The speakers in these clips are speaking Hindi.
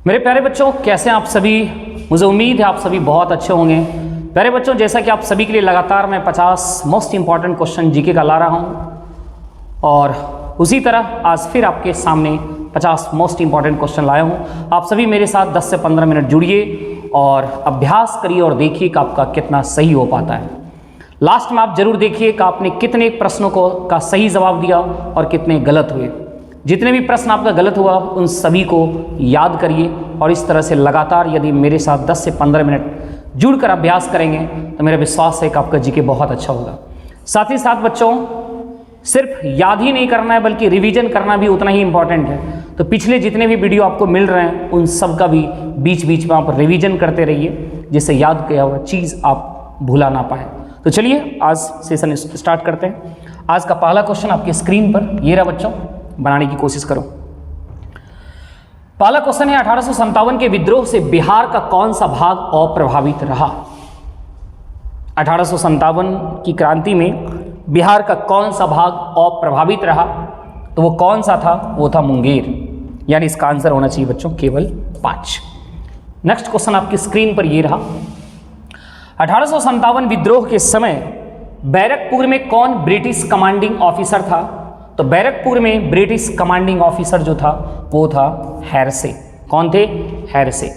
मेरे प्यारे बच्चों, कैसे हैं आप सभी। मुझे उम्मीद है आप सभी बहुत अच्छे होंगे। प्यारे बच्चों, जैसा कि आप सभी के लिए लगातार मैं 50 मोस्ट इंपॉर्टेंट क्वेश्चन जीके का ला रहा हूं और उसी तरह आज फिर आपके सामने 50 मोस्ट इंपॉर्टेंट क्वेश्चन लाया हूं। आप सभी मेरे साथ 10 से 15 मिनट जुड़िए और अभ्यास करिए और देखिए कि आपका कितना सही हो पाता है। लास्ट में आप जरूर देखिए कि आपने कितने प्रश्नों का सही जवाब दिया और कितने गलत हुए। जितने भी प्रश्न आपका गलत हुआ उन सभी को याद करिए और इस तरह से लगातार यदि मेरे साथ 10 से 15 मिनट जुड़कर अभ्यास करेंगे तो मेरा विश्वास है कि आपका जीके बहुत अच्छा होगा। साथ ही साथ बच्चों, सिर्फ याद ही नहीं करना है बल्कि रिवीजन करना भी उतना ही इंपॉर्टेंट है। तो पिछले जितने भी वीडियो आपको मिल रहे हैं उन सब का भी बीच बीच में आप रिवीजन करते रहिए, जिससे याद किया हुआ चीज़ आप भूला ना पाए। तो चलिए आज सेशन स्टार्ट करते हैं। आज का पहला क्वेश्चन आपकी स्क्रीन पर ये रहा बच्चों, बनाने की कोशिश करो। पहला क्वेश्चन है 1857 के विद्रोह से बिहार का कौन सा भाग अप्रभावित रहा। 1857 की क्रांति में बिहार का कौन सा भाग अप्रभावित रहा, तो वो कौन सा था? वो था मुंगेर। यानी इसका आंसर होना चाहिए बच्चों केवल 5। नेक्स्ट क्वेश्चन आपकी स्क्रीन पर ये रहा। 1857 विद्रोह के समय बैरकपुर में कौन ब्रिटिश कमांडिंग ऑफिसर था? तो बैरकपुर में ब्रिटिश कमांडिंग ऑफिसर जो था वो था हैरसे। कौन थे? हैरसे।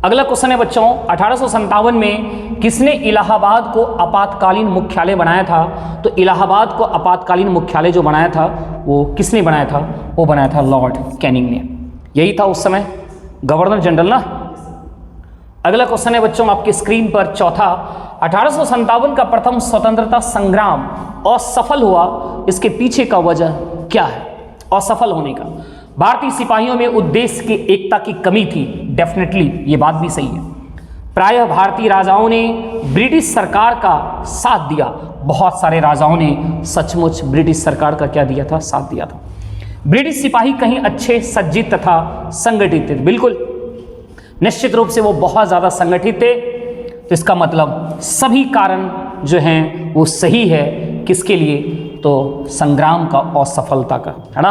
अगला क्वेश्चन है बच्चों, 1857 में किसने इलाहाबाद को आपातकालीन मुख्यालय बनाया था? तो इलाहाबाद को आपातकालीन मुख्यालय जो बनाया था वो किसने बनाया था? वो बनाया था लॉर्ड कैनिंग ने। यही था उस समय गवर्नर जनरल ना। अगला क्वेश्चन है बच्चों आपकी स्क्रीन पर चौथा, 1857 का प्रथम स्वतंत्रता संग्राम असफल हुआ, इसके पीछे का वजह क्या है असफल होने का? भारतीय सिपाहियों में उद्देश्य की एकता की कमी थी। डेफिनेटली ये बात भी सही है। प्रायः भारतीय राजाओं ने ब्रिटिश सरकार का साथ दिया। बहुत सारे राजाओं ने सचमुच ब्रिटिश सरकार का क्या दिया था? साथ दिया था। ब्रिटिश सिपाही कहीं अच्छे सज्जित तथा संगठित थे। बिल्कुल निश्चित रूप से वो बहुत ज़्यादा संगठित थे। तो इसका मतलब सभी कारण जो हैं वो सही है। किसके लिए? तो संग्राम का असफलता का, है ना।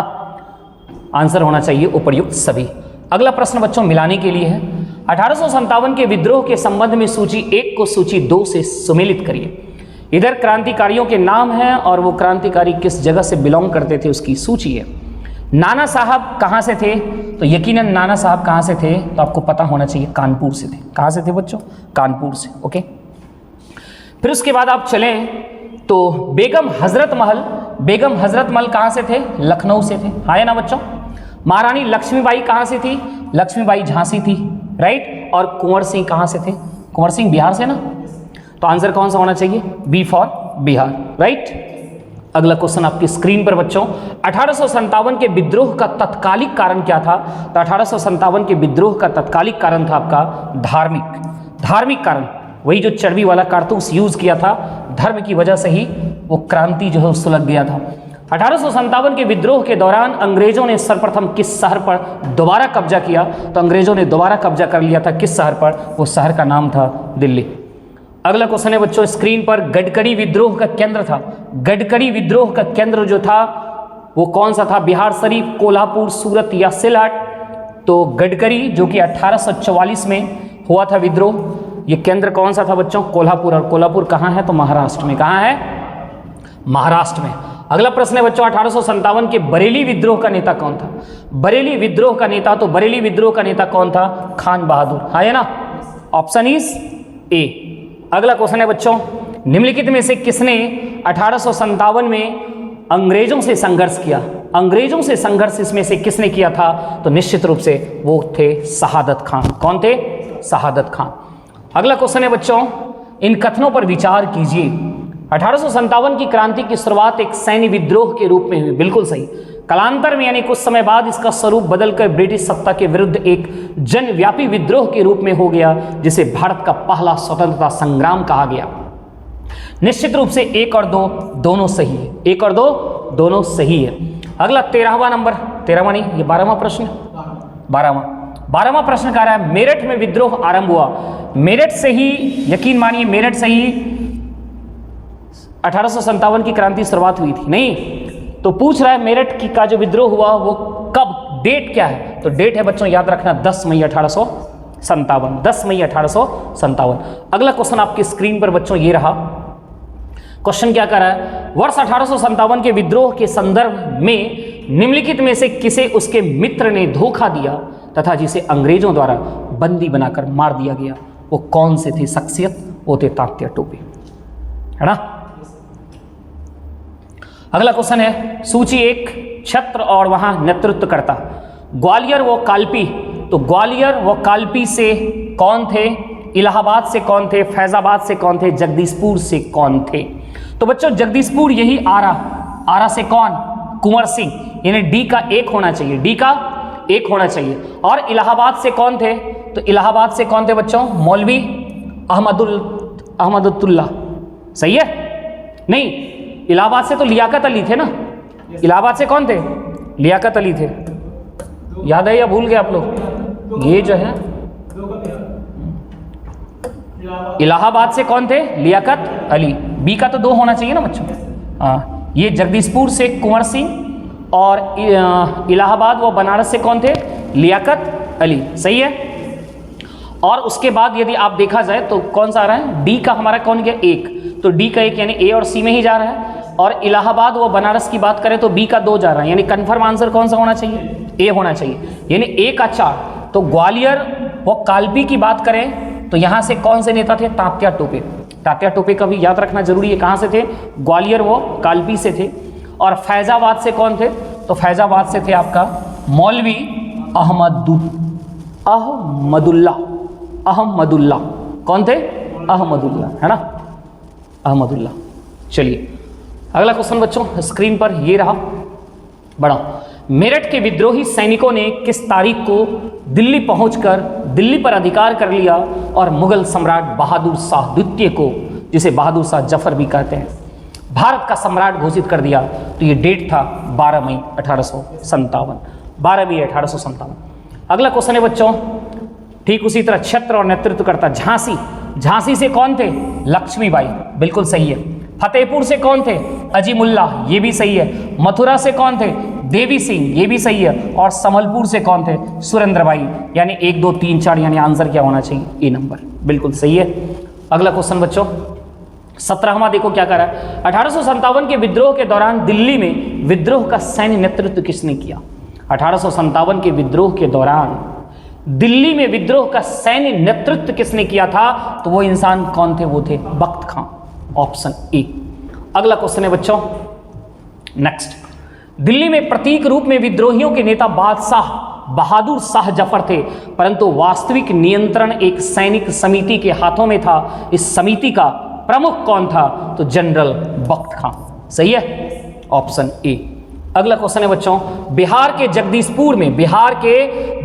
आंसर होना चाहिए उपर्युक्त सभी। अगला प्रश्न बच्चों मिलाने के लिए है। 1857 के विद्रोह के संबंध में सूची 1 को सूची 2 से सुमेलित करिए। इधर क्रांतिकारियों के नाम हैं और वो क्रांतिकारी किस जगह से बिलोंग करते थे उसकी सूची है। नाना साहब कहाँ से थे? तो यकीनन नाना साहब कहाँ से थे? तो आपको पता होना चाहिए कानपुर से थे। कहाँ से थे बच्चों? कानपुर से। ओके, फिर उसके बाद आप चलें तो बेगम हजरत महल कहाँ से थे? लखनऊ से थे। हाँ या ना बच्चों। महारानी लक्ष्मीबाई कहाँ से थी? लक्ष्मीबाई झांसी थी, राइट। और कुंवर सिंह कहाँ से थे? कुंवर सिंह बिहार से ना। तो आंसर कौन सा होना चाहिए? B for Bihar, right. अगला क्वेश्चन आपकी स्क्रीन पर बच्चों, 1857 के विद्रोह का तत्कालिक कारण क्या था? तो 1857 के विद्रोह का तत्कालिक कारण था आपका धार्मिक कारण। वही जो चर्बी वाला कारतूस यूज किया था, धर्म की वजह से ही वो क्रांति जो है सुलग गया था। 1857 के विद्रोह के दौरान अंग्रेजों ने सर्वप्रथम किस शहर पर दोबारा कब्जा किया? तो अंग्रेजों ने दोबारा कब्जा कर लिया था किस शहर पर? वो शहर का नाम था दिल्ली। अगला क्वेश्चन है बच्चों स्क्रीन पर, गडकरी विद्रोह का केंद्र था। गडकरी विद्रोह का केंद्र जो था वो कौन सा था? बिहार शरीफ, कोल्हापुर, सूरत या सिलहट? तो गडकरी जो कि 1844 में हुआ था विद्रोह, ये केंद्र कौन सा था बच्चों? कोल्हापुर। और कोल्हापुर कहाँ है? तो महाराष्ट्र में। कहाँ है? महाराष्ट्र में। अगला प्रश्न है बच्चों, 1857 के बरेली विद्रोह का नेता कौन था? बरेली विद्रोह का नेता कौन था? खान बहादुर। हाँ या ना। Option is a. अगला क्वेश्चन है बच्चों, निम्नलिखित में से किसने 1857 में अंग्रेजों से संघर्ष किया? अंग्रेजों से संघर्ष इसमें से किसने किया था? तो निश्चित रूप से वो थे शहादत खान। कौन थे? शहादत खान। अगला क्वेश्चन है बच्चों, इन कथनों पर विचार कीजिए। 1857 की क्रांति की शुरुआत एक सैन्य विद्रोह के रूप में हुई। बिल्कुल सही। कालांतर में यानी कुछ समय बाद इसका स्वरूप बदलकर ब्रिटिश सत्ता के विरुद्ध एक जनव्यापी विद्रोह के रूप में हो गया, जिसे भारत का पहला स्वतंत्रता संग्राम कहा गया। निश्चित रूप से 1 और 2 दोनों सही है। 1 और 2 दोनों सही है। अगला 13वां नंबर, 13वां नहीं ये 12वां प्रश्न, 12वां प्रश्न कह रहा है, मेरठ में विद्रोह आरंभ हुआ। मेरठ से ही, यकीन मानिए मेरठ से ही 1857 की क्रांति शुरुआत हुई थी। नहीं तो पूछ रहा है मेरठ की का जो विद्रोह हुआ वो कब, डेट क्या है? तो डेट है बच्चों याद रखना 10 मई 1857, 10 मई 1857। अगला क्वेश्चन आपकी स्क्रीन पर बच्चों ये रहा। क्वेश्चन क्या कर रहा है, वर्ष 1857 के विद्रोह के संदर्भ में निम्नलिखित में से किसे उसके मित्र ने धोखा दिया तथा जिसे अंग्रेजों द्वारा बंदी बनाकर मार दिया गया, वो कौन से थे शख्सियत? वो थे तात्या टोपे, है ना। अगला क्वेश्चन है सूची 1 छत्र और वहां नेतृत्व करता। ग्वालियर व कालपी, तो ग्वालियर व कालपी से कौन थे? इलाहाबाद से कौन थे? फैजाबाद से कौन थे? जगदीशपुर से कौन थे? तो बच्चों जगदीशपुर यही आरा से कौन? कुंवर सिंह, यानी डी का 1 होना चाहिए, डी का 1 होना चाहिए। और इलाहाबाद से कौन थे? तो इलाहाबाद से कौन थे बच्चों? मौलवी अहमदुल्लाह, सही है? नहीं, इलाहाबाद से तो लियाकत अली थे ना। इलाहाबाद से कौन थे? लियाकत अली थे, याद है या भूल गए आप लोग? ये जो है इलाहाबाद से कौन थे? लियाकत अली, बी का तो 2 होना चाहिए ना बच्चों। हाँ, ये जगदीशपुर से कुंवर सिंह और इलाहाबाद व बनारस से कौन थे? लियाकत अली, सही है। और उसके बाद यदि आप देखा जाए तो कौन सा आ रहा है? डी का हमारा कौन गया? 1, तो डी का 1 यानी ए और सी में ही जा रहा है। और इलाहाबाद व बनारस की बात करें तो बी का 2 जा रहा है, यानी कंफर्म आंसर कौन सा होना चाहिए? ए होना चाहिए, यानी ए का 4। तो ग्वालियर व कालपी की बात करें तो यहां से कौन से नेता थे? तात्या टोपे। तात्या टोपे का भी याद रखना जरूरी है, कहां से थे? ग्वालियर व कालपी से थे। और फैजाबाद से कौन थे? तो फैजाबाद से थे आपका मौलवी अहमदुल्लाह। कौन थे? अहमदुल्लाह, है ना, अहमदुल्लाह। चलिए अगला क्वेश्चन बच्चों स्क्रीन पर ये रहा बड़ा। मेरठ के विद्रोही सैनिकों ने किस तारीख को दिल्ली पहुंचकर दिल्ली पर अधिकार कर लिया और मुगल सम्राट बहादुर शाह द्वितीय को, जिसे बहादुर शाह जफर भी कहते हैं, भारत का सम्राट घोषित कर दिया? तो ये डेट था 12 मई 1857, 12 मई 1857। अगला क्वेश्चन है बच्चों ठीक उसी तरह क्षेत्र और नेतृत्व करता। झांसी से कौन थे? लक्ष्मीबाई, बिल्कुल सही है। फतेहपुर से कौन थे? अजीमुल्ला, ये भी सही है। मथुरा से कौन थे? देवी सिंह, ये भी सही है। और संभलपुर से कौन थे? सुरेंद्रबाई, यानी 1 2 3 4, यानी आंसर क्या होना चाहिए? ए नंबर, बिल्कुल सही है। अगला क्वेश्चन बच्चों 17वां देखो क्या कर रहा है। 1857 के विद्रोह के दौरान दिल्ली में विद्रोह का सैन्य नेतृत्व किसने किया? 1857 के विद्रोह के दौरान दिल्ली में विद्रोह का सैन्य नेतृत्व किसने किया था? तो वो इंसान कौन थे? वो थे बख्त खां, ऑप्शन ए। अगला क्वेश्चन है बच्चों नेक्स्ट। दिल्ली में प्रतीक रूप में विद्रोहियों के नेता बादशाह बहादुर शाह जफर थे, परंतु वास्तविक नियंत्रण एक सैनिक समिति के हाथों में था। इस समिति का प्रमुख कौन था? तो जनरल बख्त खां, सही है, ऑप्शन ए। अगला क्वेश्चन है बच्चों बिहार के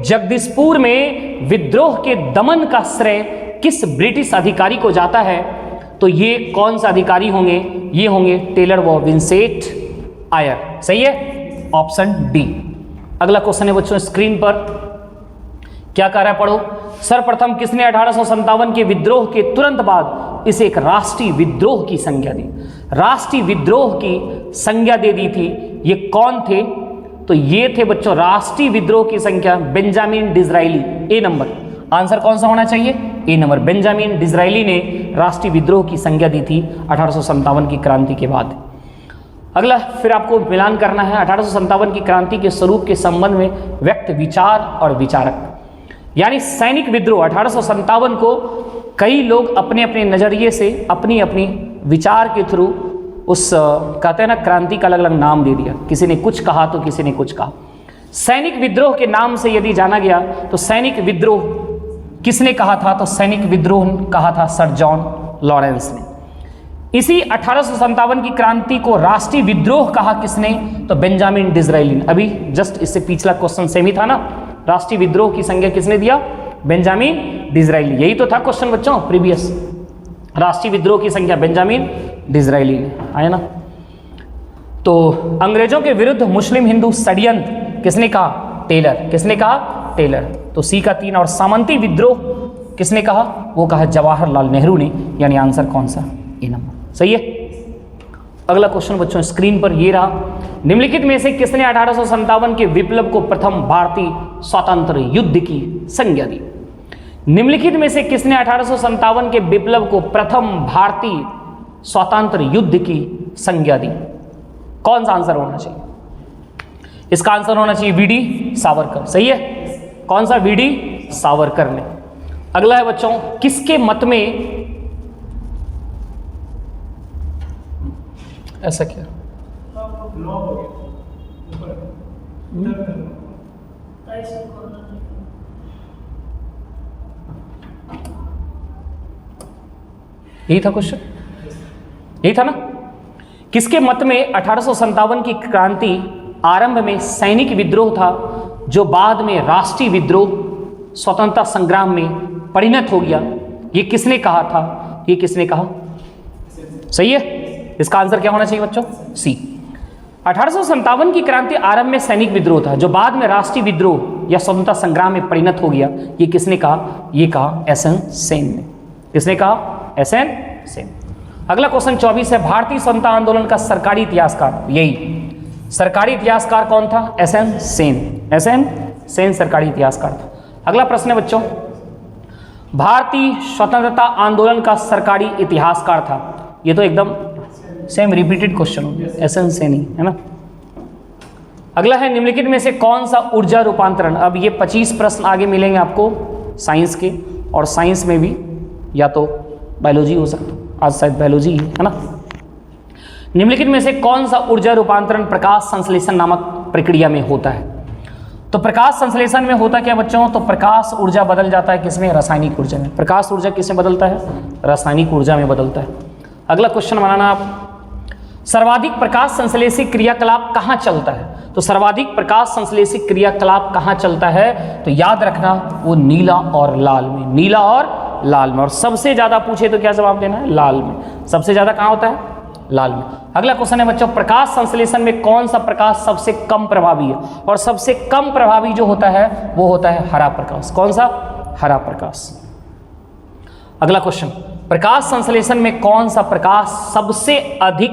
जगदीशपुर में विद्रोह के दमन का श्रेय किस ब्रिटिश अधिकारी को जाता है? तो ये कौन सा अधिकारी होंगे? ये होंगे टेलर व विंसेंट आयर, सही है, ऑप्शन डी। अगला क्वेश्चन है बच्चों स्क्रीन पर क्या कह रहा है, पढ़ो। सर्वप्रथम किसने 1857 के विद्रोह के तुरंत बाद इसे एक राष्ट्रीय विद्रोह की संज्ञा दी? राष्ट्रीय विद्रोह की संज्ञा दे दी थी, ये कौन थे? तो ये थे बच्चों राष्ट्रीय विद्रोह की संख्या बेंजामिन डिज़रायली, ए नंबर। आंसर कौन सा होना चाहिए? ए नंबर। बेंजामिन डिज़रायली ने राष्ट्रीय विद्रोह की संज्ञा दी थी 1857 की क्रांति के बाद। अगला फिर आपको मिलान करना है 1857 की क्रांति के स्वरूप के संबंध में व्यक्त विचार और विचारक, यानी सैनिक विद्रोह 1857 को कई लोग अपने अपने नजरिए से अपनी अपनी विचार के थ्रू उस कहते हैं ना क्रांति का अलग अलग नाम दे दिया। किसी ने कुछ कहा तो किसी ने कुछ कहा। सैनिक विद्रोह के नाम से यदि जाना गया तो सैनिक विद्रोह किसने कहा था? तो सैनिक विद्रोह कहा था सर जॉन लॉरेंस ने। इसी 1857 की क्रांति को राष्ट्रीय विद्रोह कहा किसने? तो बेंजामिन डिज़रायली ने। अभी जस्ट इससे पिछला क्वेश्चन सेम ही था ना, राष्ट्रीय विद्रोह की संज्ञा किसने दिया? Benjamin Disraeli. यही तो था क्वेश्चन बच्चों प्रीवियस, राष्ट्रीय विद्रोह की संज्ञा बेंजामिन डिज़रायली ने, आया ना। तो अंग्रेजों के विरुद्ध मुस्लिम हिंदू षड्यंत्र किसने कहा? टेलर। किसने कहा? टेलर। तो सी का 3। और सामंती विद्रोह किसने कहा? वो कहा जवाहरलाल नेहरू ने, यानी आंसर कौन सा? ए नंबर, सही है। अगला क्वेश्चन बच्चों स्क्रीन पर ये रहा, निम्नलिखित में से किसने 1857 के विप्लव को प्रथम भारतीय स्वतंत्र युद्ध की संज्ञा दी? निम्नलिखित में से किसने 1857 के विप्लव को प्रथम भारतीय स्वतंत्र युद्ध की संज्ञा दी? कौन सा आंसर होना चाहिए? इसका आंसर होना चाहिए वीडी सावरकर। सही है, कौन सा? वीडी सावरकर ने। अगला है बच्चों, किसके मत में ऐसा क्या यही था क्वेश्चन, यही था ना? किसके मत में 1857 की क्रांति आरंभ में सैनिक विद्रोह था जो बाद में राष्ट्रीय विद्रोह स्वतंत्रता संग्राम में परिणत हो गया? ये किसने कहा था? ये किसने कहा? सही है, इसका आंसर क्या होना चाहिए बच्चों? सी। 1857 की क्रांति आरंभ में सैनिक विद्रोह था जो बाद में राष्ट्रीय विद्रोह या स्वतंत्रता संग्राम में परिणत हो गया। ये किसने कहा? ये कहा एसएन सेन ने। किसने कहा? एसएन सेन। अगला क्वेश्चन 24 है, भारतीय स्वतंत्रता आंदोलन का सरकारी इतिहासकार, यही सरकारी इतिहासकार कौन था? एसएन सेन। एसएन सेन सरकारी इतिहासकार था। अगला प्रश्न है बच्चों, भारतीय स्वतंत्रता आंदोलन का सरकारी इतिहासकार था, ये तो एकदम सेम रिपीटेड क्वेश्चन हो गया, एसएन सेन ही है ना। अगला है, निम्नलिखित में से कौन सा ऊर्जा रूपांतरण? अब ये 25 प्रश्न आगे मिलेंगे आपको साइंस के, और साइंस में भी या तो बायोलॉजी हो सकता है, आज शायद बायोलॉजी है ना। निम्नलिखित में से कौन सा ऊर्जा रूपांतरण प्रकाश संश्लेषण नामक प्रक्रिया में होता है? तो प्रकाश संश्लेषण में होता क्या बच्चों? तो प्रकाश ऊर्जा बदल जाता है किसमें? रासायनिक ऊर्जा में। प्रकाश ऊर्जा किसमें बदलता है? रासायनिक ऊर्जा में बदलता है। अगला क्वेश्चन बनाना आप, सर्वाधिक प्रकाश संश्लेषी क्रियाकलाप कहाँ चलता है? तो सर्वाधिक प्रकाश संश्लेषी क्रियाकलाप कहाँ चलता है? तो याद रखना वो नीला और लाल में, नीला और लाल में। और सबसे ज्यादा पूछे तो क्या जवाब देना है? लाल में। सबसे ज्यादा कहाँ होता है? लाल में। अगला क्वेश्चन है बच्चों, प्रकाश संश्लेषण में कौन सा प्रकाश सबसे कम प्रभावी है? और सबसे कम प्रभावी जो होता है वो होता है हरा प्रकाश। कौन सा? हरा प्रकाश। अगला क्वेश्चन, प्रकाश संश्लेषण में कौन सा प्रकाश सबसे अधिक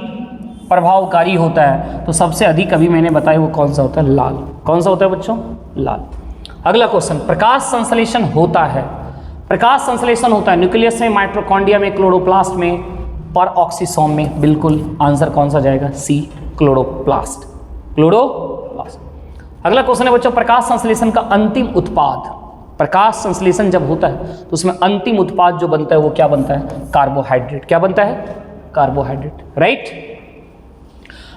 प्रभावकारी होता है? तो सबसे अधिक अभी मैंने बताया वो कौन सा होता है? लाल। कौन सा होता है बच्चों? लाल। अगला क्वेश्चन, प्रकाश संश्लेषण होता है, प्रकाश संश्लेषण होता है न्यूक्लियस में, माइटोकॉन्ड्रिया में, क्लोरोप्लास्ट में, पर ऑक्सीसोम में। बिल्कुल आंसर कौन सा जाएगा? सी, क्लोरोप्लास्ट। क्लोरोप्लास्ट। अगला क्वेश्चन है बच्चों, प्रकाश संश्लेषण का अंतिम उत्पाद, प्रकाश संश्लेषण जब होता है तो उसमें अंतिम उत्पाद जो बनता है वो क्या बनता है? कार्बोहाइड्रेट। क्या बनता है? कार्बोहाइड्रेट। राइट।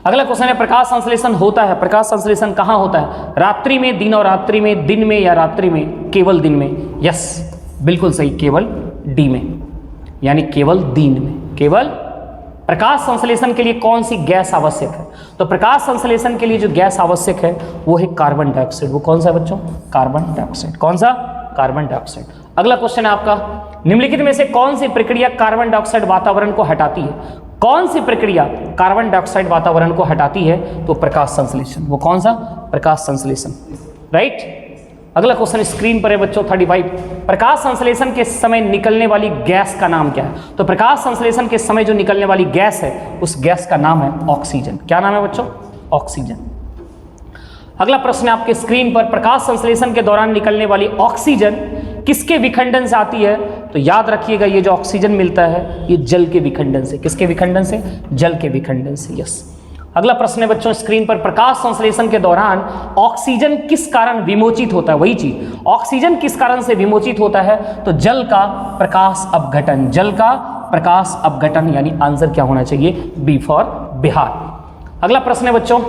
अगला क्वेश्चन है, प्रकाश संश्लेषण होता है, प्रकाश संश्लेषण कहाँ होता है? रात्रि में, दिन और रात्रि में, दिन में या रात्रि में? केवल दिन में। यस, बिल्कुल सही, केवल डी में, यानी केवल दिन में। केवल प्रकाश संश्लेषण के लिए कौन सी गैस आवश्यक है? तो प्रकाश संश्लेषण के लिए जो गैस आवश्यक है वो है कार्बन डाइऑक्साइड। वो कौन सा है बच्चों? Carbon dioxide. कौन सा? Carbon dioxide. अगला क्वेश्चन है आपका, निम्नलिखित में से कौन सी प्रक्रिया कार्बन डाइऑक्साइड वातावरण को हटाती है? कौन सी प्रक्रिया कार्बन डाइऑक्साइड वातावरण को हटाती है? तो प्रकाश संश्लेषण। वो कौन सा? प्रकाश संश्लेषण। राइट। अगला क्वेश्चन स्क्रीन पर है बच्चों 35, प्रकाश संश्लेषण के समय निकलने वाली गैस का नाम क्या है? तो प्रकाश संश्लेषण के समय जो निकलने वाली गैस है उस गैस का नाम है ऑक्सीजन। क्या नाम है बच्चों? ऑक्सीजन। अगला प्रश्न है आपके स्क्रीन पर, प्रकाश संश्लेषण के दौरान निकलने वाली ऑक्सीजन किसके विखंडन से आती है? तो याद रखिएगा ये जो ऑक्सीजन मिलता है ये जल के विखंडन से। किसके विखंडन से? जल के विखंडन से। यस। अगला प्रश्न है बच्चों स्क्रीन पर, प्रकाश संश्लेषण के दौरान ऑक्सीजन किस कारण विमोचित होता है? वही चीज, ऑक्सीजन किस कारण से विमोचित होता है? तो जल का प्रकाश अपघटन। जल का प्रकाश अपघटन, यानी आंसर क्या होना चाहिए? B for Bihar. अगला प्रश्न है बच्चों,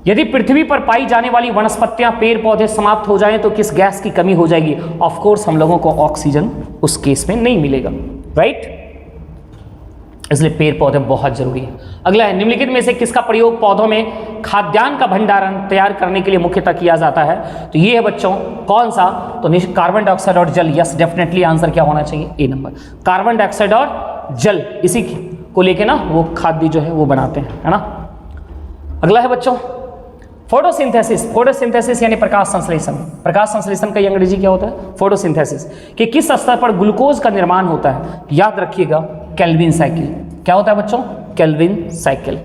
यदि पृथ्वी पर पाई जाने वाली वनस्पतियां, पेड़ पौधे समाप्त हो जाएं तो किस गैस की कमी हो जाएगी? ऑफ कोर्स हम लोगों को ऑक्सीजन उस केस में नहीं मिलेगा। राइट। इसलिए पेड़ पौधे बहुत जरूरी है। अगला है, निम्नलिखित में से किसका प्रयोग पौधों में खाद्यान्न का भंडारण तैयार करने के लिए मुख्यतः किया जाता है? तो ये है बच्चों कौन सा? तो कार्बन डाइऑक्साइड और जल। यस, डेफिनेटली आंसर क्या होना चाहिए? ए नंबर, कार्बन डाइऑक्साइड और जल, इसी को लेके ना वो खाद्य जो है वो बनाते हैं, है ना। अगला है बच्चों फोटोसिंथेसिस। फोटोसिंथेसिस यानी प्रकाश संश्लेषण। प्रकाश संश्लेषण का अंग्रेजी क्या होता है? फोटोसिंथेसिस। कि किस स्तर पर ग्लूकोज का निर्माण होता है? याद रखिएगा केल्विन साइकिल। क्या होता है बच्चों? Calvin cycle.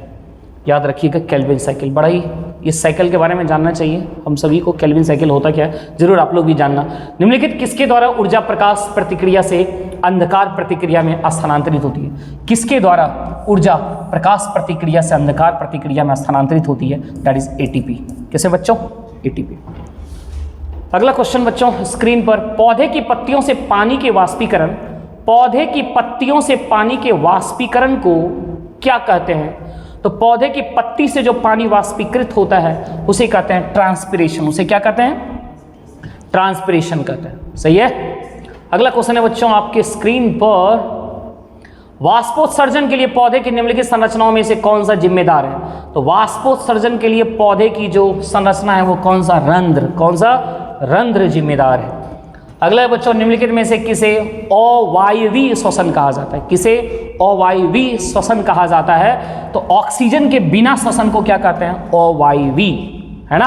याद रखिएगा केल्विन साइकिल, बड़ा ही इस साइकिल के बारे में जानना चाहिए हम सभी को। केल्विन साइकिल होता क्या है जरूर आप लोग भी जानना। निम्नलिखित किसके द्वारा ऊर्जा प्रकाश प्रतिक्रिया से अंधकार प्रतिक्रिया में स्थानांतरित होती है? किसके द्वारा ऊर्जा प्रकाश प्रतिक्रिया से अंधकार प्रतिक्रिया में स्थानांतरित होती है? That is ATP. किसे बच्चों? एटीपी। अगला क्वेश्चन बच्चों स्क्रीन पर, पौधे की पत्तियों से पानी के वाष्पीकरण, पौधे की पत्तियों से पानी के वाष्पीकरण को क्या कहते हैं? तो पौधे की पत्ती से जो पानी वाष्पीकृत होता है उसे कहते हैं ट्रांसपिरेशन। उसे क्या कहते हैं? ट्रांसपिरेशन कहते हैं। सही है। अगला क्वेश्चन है बच्चों आपके स्क्रीन पर, वाष्पोत्सर्जन के लिए पौधे की निम्नलिखित संरचनाओं में से कौन सा जिम्मेदार है? तो वाष्पोत्सर्जन के लिए पौधे की जो संरचना है वो कौन सा? रंध्र। कौन सा? रंध्र जिम्मेदार है। अगला है बच्चों, निम्नलिखित में से किसे अवायवीय श्वसन कहा जाता है? किसे अवायवीय श्वसन कहा जाता है? तो ऑक्सीजन के बिना श्वसन को क्या कहते हैं? अवायवीय, है ना।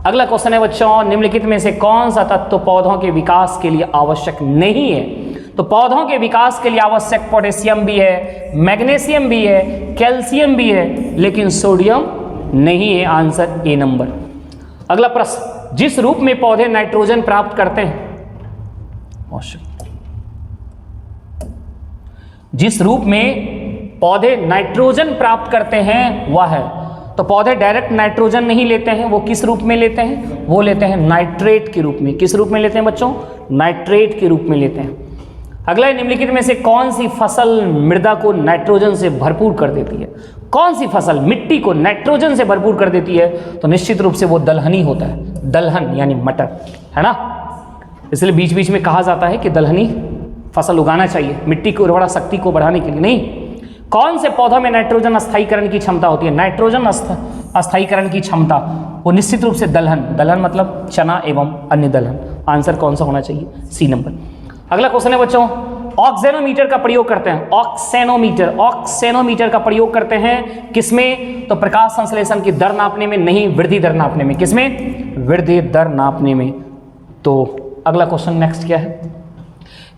अगला क्वेश्चन है बच्चों, निम्नलिखित में से कौन सा तत्व पौधों के विकास के लिए आवश्यक नहीं है? तो पौधों के विकास के लिए आवश्यक पोटेशियम भी है, मैग्नीशियम भी है, कैल्शियम भी है, लेकिन सोडियम नहीं है। Answer A number. अगला प्रश्न, जिस रूप में पौधे नाइट्रोजन प्राप्त करते हैं, जिस रूप में पौधे नाइट्रोजन प्राप्त करते हैं वह है, तो पौधे डायरेक्ट नाइट्रोजन नहीं लेते हैं, वो किस रूप में लेते हैं? वो लेते हैं नाइट्रेट के रूप में। किस रूप में लेते हैं बच्चों? नाइट्रेट के रूप में लेते हैं। अगला, निम्नलिखित में से कौन सी फसल मृदा को नाइट्रोजन से भरपूर कर देती है? कौन सी फसल मिट्टी को नाइट्रोजन से भरपूर कर देती है? तो निश्चित रूप से वो दलहनी होता है। दलहन यानी मटर, है ना। इसलिए बीच बीच में कहा जाता है कि दलहनी फसल उगाना चाहिए मिट्टी की उर्वरा शक्ति को बढ़ाने के लिए। नहीं, कौन से पौधों में नाइट्रोजन स्थायीकरण की क्षमता होती है? नाइट्रोजन स्थायीकरण की क्षमता वो निश्चित रूप से दलहन। दलहन मतलब चना एवं अन्य दलहन। आंसर कौन सा होना चाहिए? सी नंबर। अगला क्वेश्चन है बच्चों, ऑक्सेनोमीटर का प्रयोग करते हैं। ऑक्सेनोमीटर, ऑक्सेनोमीटर का प्रयोग करते हैं किसमें? तो प्रकाश संश्लेषण की दर नापने में, नहीं वृद्धि दर नापने में। किसमें? वृद्धि दर नापने में। तो अगला क्वेश्चन नेक्स्ट क्या है,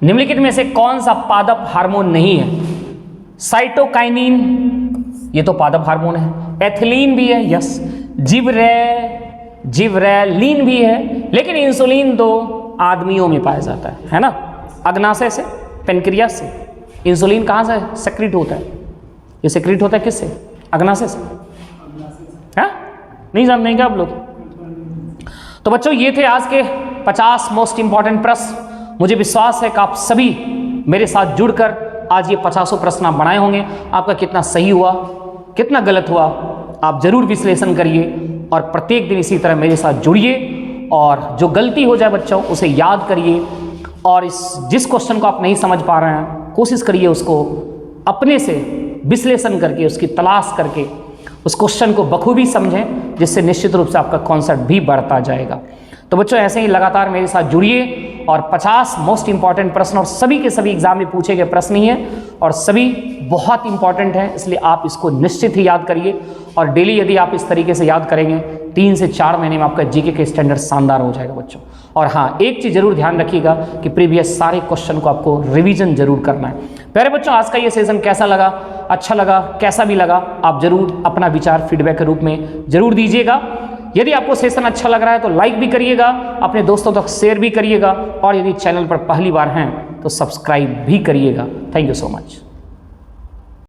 निम्नलिखित में से कौन सा पादप हार्मोन नहीं है? साइटोकाइनिन, ये तो पादप हार्मोन है। एथिलीन भी है, यस। जिब्रेलिन भी है, लेकिन इंसुलिन तो आदमियों में पाया जाता है ना, अग्नाशय से, पेनक्रियास से। इंसुलिन कहाँ से सेक्रेट होता है? ये सेक्रेट होता है किससे? अग्नाशय से। हाँ, नहीं जानते क्या आप लोग? तो बच्चों ये थे आज के 50 मोस्ट इंपॉर्टेंट प्रश्न। मुझे विश्वास है कि आप सभी मेरे साथ जुड़कर आज ये 50 प्रश्न आप बनाए होंगे। आपका कितना सही हुआ, कितना गलत हुआ, आप जरूर विश्लेषण करिए और प्रत्येक दिन इसी तरह मेरे साथ जुड़िए। और जो गलती हो जाए बच्चों उसे याद करिए, और जिस क्वेश्चन को आप नहीं समझ पा रहे हैं कोशिश करिए उसको अपने से विश्लेषण करके, उसकी तलाश करके उस क्वेश्चन को बखूबी समझें, जिससे निश्चित रूप से आपका कॉन्सेप्ट भी बढ़ता जाएगा। तो बच्चों ऐसे ही लगातार मेरे साथ जुड़िए और 50 मोस्ट इंपॉर्टेंट प्रश्न, और सभी के सभी एग्जाम में पूछे गए प्रश्न ही हैं और सभी बहुत इंपॉर्टेंट हैं, इसलिए आप इसको निश्चित ही याद करिए। और डेली यदि आप इस तरीके से याद करेंगे 3 से 4 महीने में आपका जीके का स्टैंडर्ड शानदार हो जाएगा बच्चों। और हाँ, एक चीज़ जरूर ध्यान रखिएगा कि प्रीवियस सारे क्वेश्चन को आपको रिवीजन जरूर करना है। प्यारे बच्चों, आज का ये सेशन कैसा लगा, अच्छा लगा, कैसा भी लगा, आप जरूर अपना विचार फीडबैक के रूप में जरूर दीजिएगा। यदि आपको सेशन अच्छा लग रहा है तो लाइक भी करिएगा, अपने दोस्तों तक शेयर भी करिएगा, और यदि चैनल पर पहली बार हैं तो सब्सक्राइब भी करिएगा। Thank you so much.